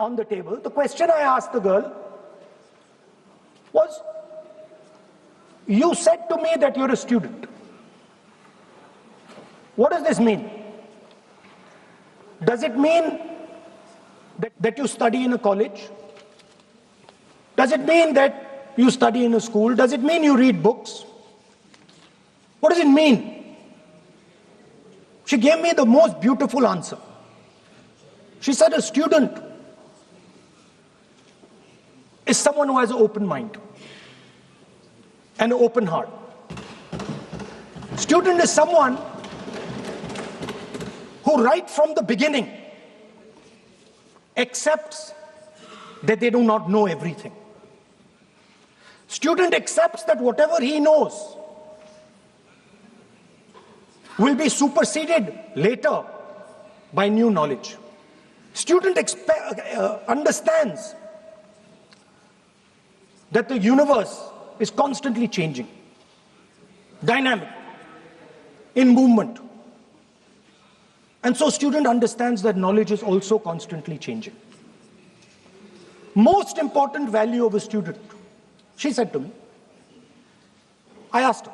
on the table. The question I asked the girl was, you said to me that you're a student. What does this mean? Does it mean that you study in a college? Does it mean that you study in a school? Does it mean you read books? What does it mean? She gave me the most beautiful answer. She said a student is someone who has an open mind and an open heart. Student is someone who right from the beginning accepts that they do not know everything. Student accepts that whatever he knows will be superseded later by new knowledge. Student understands that the universe is constantly changing, dynamic, in movement. And so student understands that knowledge is also constantly changing. Most important value of a student, she said to me. I asked her.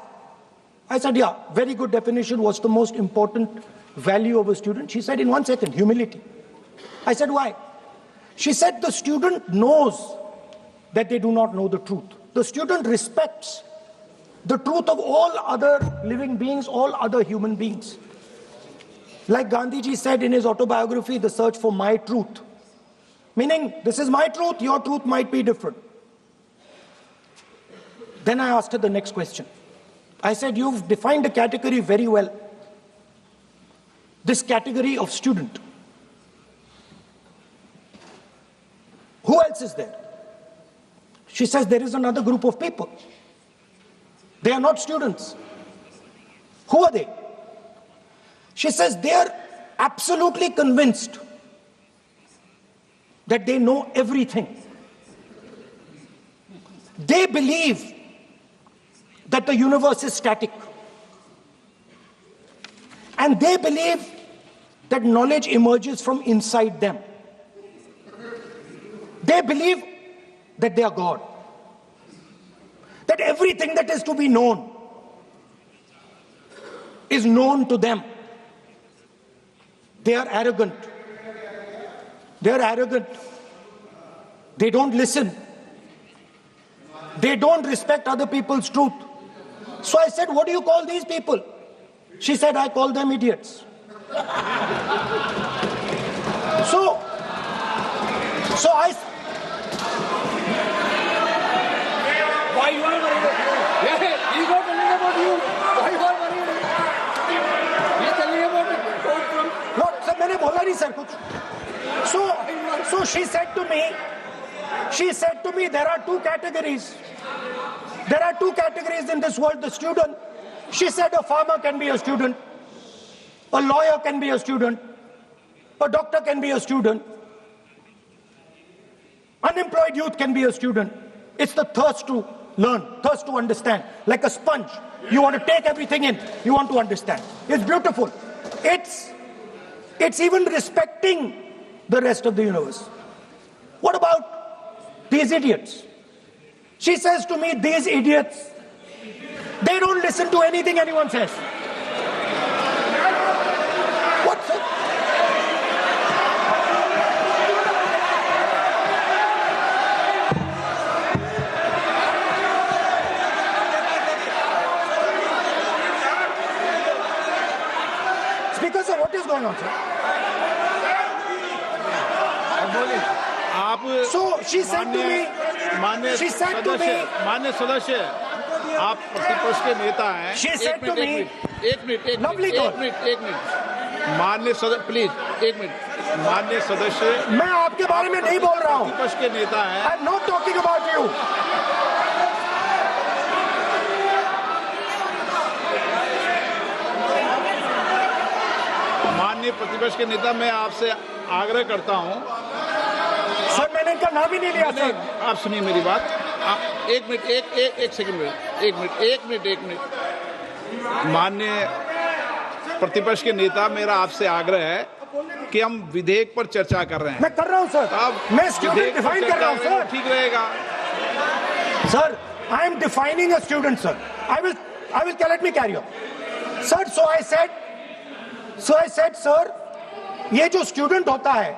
I said, yeah, very good definition. What's the most important value of a student? She said in 1 second, humility. I said, why? She said the student knows that they do not know the truth. The student respects the truth of all other living beings, all other human beings. Like Gandhiji said in his autobiography, The Search for My Truth. Meaning, this is my truth, your truth might be different. Then I asked her the next question. I said, you've defined a category very well. This category of student. Who else is there? She says there is another group of people. They are not students. Who are they? She says they are absolutely convinced that they know everything. They believe that the universe is static. And they believe that knowledge emerges from inside them. They believe that they are God. That everything that is to be known is known to them. They are arrogant. They are arrogant. They don't listen. They don't respect other people's truth. So I said, what do you call these people? She said, I call them idiots. So I... Why you are worried? Yeah, he's not telling about you. Why you are worried? He's telling about it. What? Sir, मैंने बोला नहीं sir कुछ. So she said to me, there are two categories. There are two categories in this world. The student, she said a farmer can be a student, a lawyer can be a student, a doctor can be a student, unemployed youth can be a student. It's the thirst to learn, thirst to understand. Like a sponge. You want to take everything in. You want to understand. It's beautiful. It's even respecting the rest of the universe. What about these idiots? She says to me, these idiots, they don't listen to anything anyone says. What's it? It's because of what is going on, sir. So she said to me, मान्य सदस्य, आप प्रतिपक्ष के नेता हैं. She said to me, एक minute, मान्य सदस्य, प्लीज, एक मिनट, मान्य सदस्य, मैं आपके बारे में नहीं बोल रहा हूँ. प्रतिपक्ष के नेता हैं. I'm not talking about you. माननीय प्रतिपक्ष के नेता, मैं आपसे आग्रह करता हूं. सर, मैंने इनका नाम ही नहीं लिया सर. आप सुनिए मेरी बात. एक मिनट, एक सेकंड, एक मिनट. माननीय प्रतिपक्ष के नेता, मेरा आपसे आग्रह है कि हम विधेयक पर चर्चा कर रहे हैं। मैं कर रहा हूं सर, आप मैं स्टूडेंट विधेयक पर डिफाइन कर चर्चा रहा हूं करें तो सर। ठीक रहेगा। Sir, I am defining a student, sir. I will, let me carry on. Sir, so I said, sir, ये जो स्टूडेंट होता है,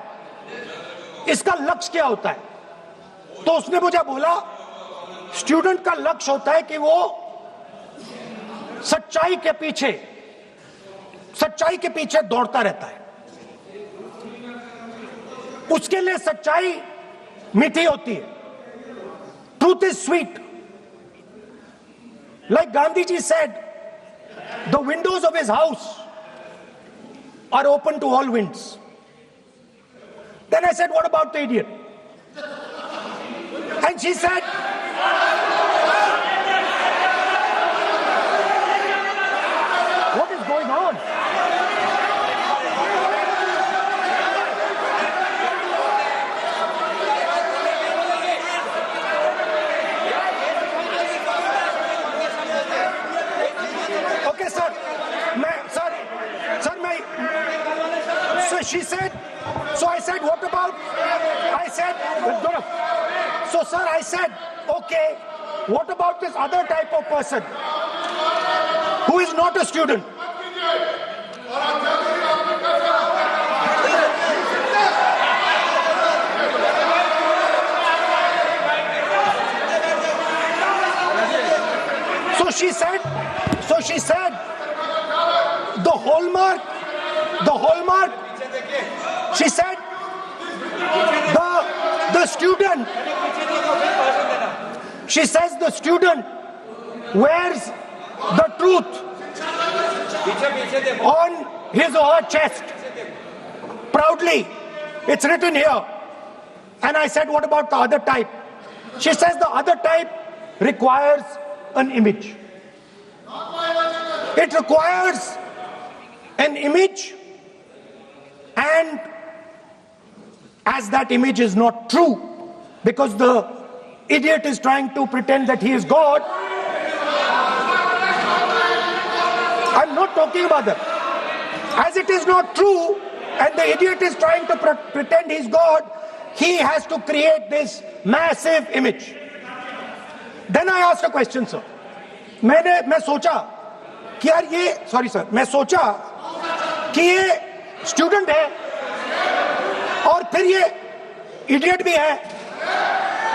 इसका लक्ष्य क्या होता है? तो उसने मुझे बोला, स्टूडेंट का लक्ष्य होता है कि वो सच्चाई के पीछे दौड़ता रहता है। उसके लिए सच्चाई मीठी होती है। Truth is sweet. Like Gandhi ji said, the windows of his house are open to all winds. Then I said, what about the idiot? And she said, what is going on? Okay, sir. So she said, so I said, what about? I said, so sir, I said, okay, what about this other type of person who is not a student? So she said, the hallmark, she said, the student, she says the student wears the truth on his or her chest. Proudly, it's written here. And I said, what about the other type? She says the other type requires an image. It requires an image, and as that image is not true, because the idiot is trying to pretend that he is God. I'm not talking about that. As it is not true, and the idiot is trying to pretend he's God, he has to create this massive image. Then I asked a question, sir. मैं सोचा कि यार ये, sorry sir, मैं सोचा कि ये student है और फिर ये इडियट भी है,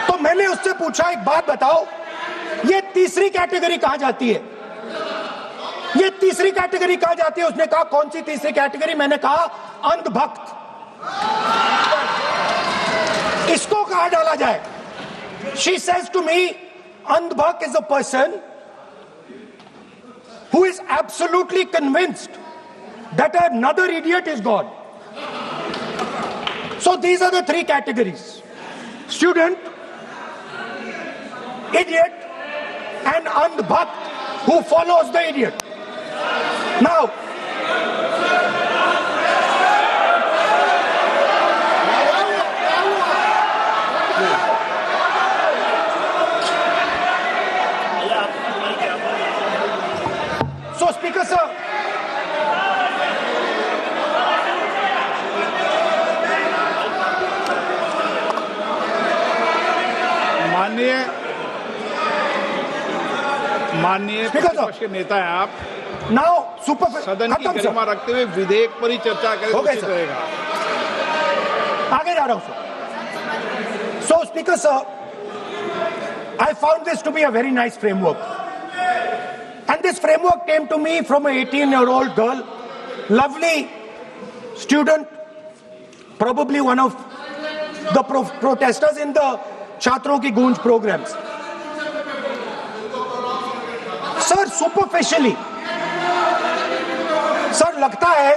तो मैंने उससे पूछा, एक बात बताओ, ये तीसरी कैटेगरी कहां जाती है? ये तीसरी कैटेगरी कहां जाती है? उसने कहा, कौन सी तीसरी कैटेगरी? मैंने कहा, अंधभक्त। इसको कहां डाला जाए? She says to me, अंधभक्त is a person who is absolutely convinced that another idiot is God. So these are the three categories: student, idiot, and andhbhakt who follows the idiot. Now, so Speaker sir, माननीय प्रतिपक्ष के नेता हैं आप, now super सदन की गरिमा रखते हुए विधेयक पर ही चर्चा करें तो Okay, उचित sir. रहेगा। आगे जा रहा हूं sir. So Speaker sir, I found this to be a very nice framework, and this framework came to me from an 18-year-old girl, lovely student, probably one of the protesters in the Chhatron Ki Goonj programs. Sir superficially, sir लगता है,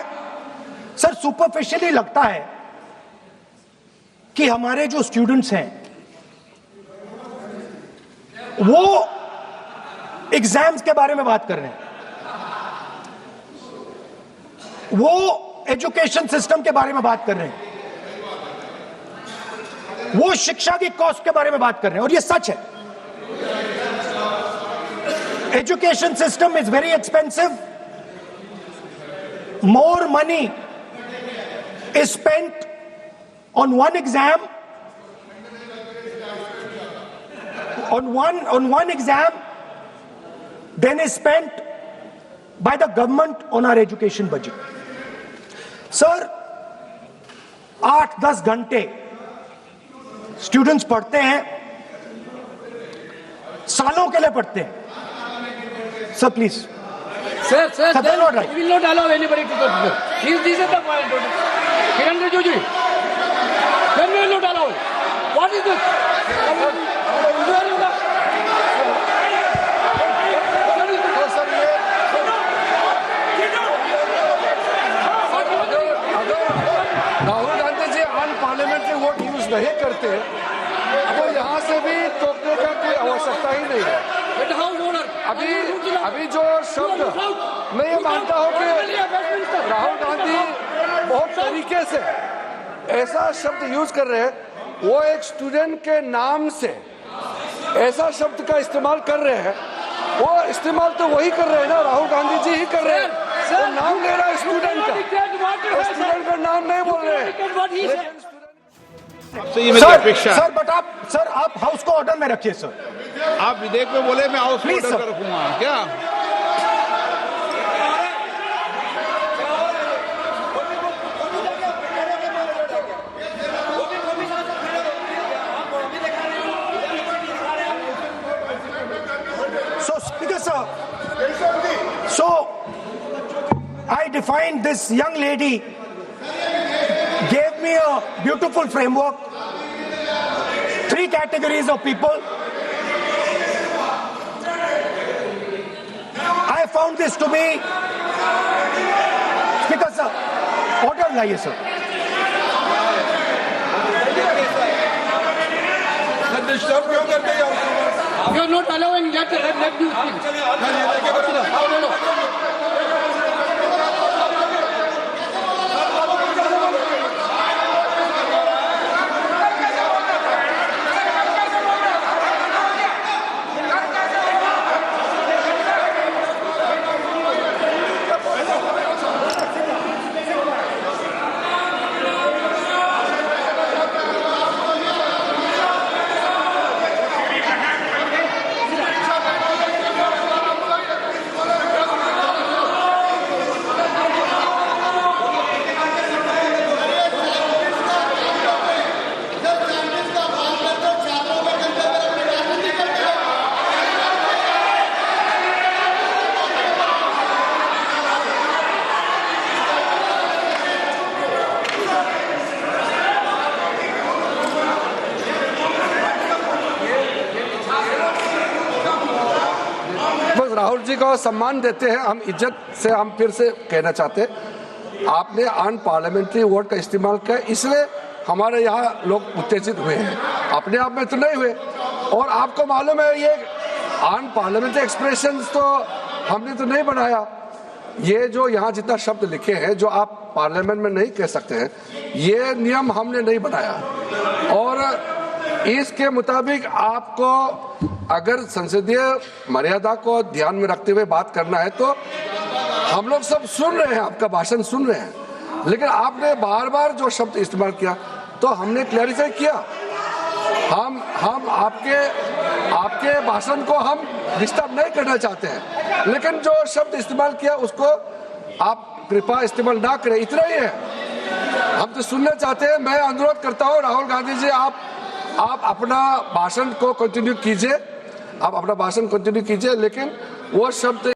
sir superficially लगता है कि हमारे जो students हैं वो exams के बारे में बात कर रहे हैं, वो एजुकेशन सिस्टम के बारे में बात कर रहे हैं, वो शिक्षा की कॉस्ट के बारे में बात कर रहे हैं, और ये सच है। Education system is very expensive. More money is spent on one exam, on one exam, then is spent by the government on our education budget. Sir, 8-10 घंटे स्टूडेंट्स पढ़ते हैं, सालों के लिए पढ़ते हैं. Sir, please. Sir, Sir, they're not right. we will not allow anybody to talk. This is the point. Kiran Rijiju, then we will not allow it. What is this? Rahul Gandhi ji unparliamentary word use नहीं करते तो यहाँ से भी टोकने का कोई आवश्यकता ही नहीं है. अभी जो शब्द मैं ये मानता हूँ कि राहुल गांधी बहुत तरीके से ऐसा शब्द यूज कर रहे हैं, वो एक स्टूडेंट के नाम से ऐसा शब्द का इस्तेमाल कर रहे हैं. वो इस्तेमाल तो वही कर रहे हैं ना, राहुल गांधी जी ही कर रहे हैं. वो नाम ले रहा है स्टूडेंट का, स्टूडेंट का नाम नहीं बोल रहे हैं. तो ये मेरी अपेक्षा है. सर आप हाउस को ऑर्डर में रखिए सर. आप विधेयक में बोले, मैं हाउस में Please, ऑर्डर sir. रखूंगा क्या? So, Speaker sir, so I defined this young lady, gave me a beautiful framework, 3 categories of people. I found this to be, Speaker sir, order लाइए sir. You are not allowing let you speak. No. Rahul ji को सम्मान देते हैं, हम इज्जत से हम फिर से कहना चाहते हैं, आपने अनपार्लियामेंट्री वोट का इस्तेमाल किया, इसलिए हमारे यहाँ लोग उत्तेजित हुए हैं. अपने आप में तो नहीं हुए. और आपको मालूम है ये अनपार्लियामेंट्री एक्सप्रेशंस तो हमने तो नहीं बनाया. ये जो यहाँ जितना शब्द लिखे हैं जो आप पार्लियामेंट में नहीं कह सकते हैं, ये नियम हमने नहीं बनाया. और इसके मुताबिक आपको अगर संसदीय मर्यादा को ध्यान में रखते हुए बात करना है तो हम लोग सब सुन रहे हैं, आपका भाषण सुन रहे हैं, लेकिन आपने बार बार जो शब्द इस्तेमाल किया तो हमने क्लैरिफाई किया. हम आपके भाषण को हम डिस्टर्ब नहीं करना चाहते हैं, लेकिन जो शब्द इस्तेमाल किया उसको आप कृपया इस्तेमाल ना करें, इतना ही है. हम तो सुनना चाहते हैं. मैं अनुरोध करता हूँ राहुल गांधी जी, आप अपना भाषण को कंटिन्यू कीजिए, लेकिन वो शब्द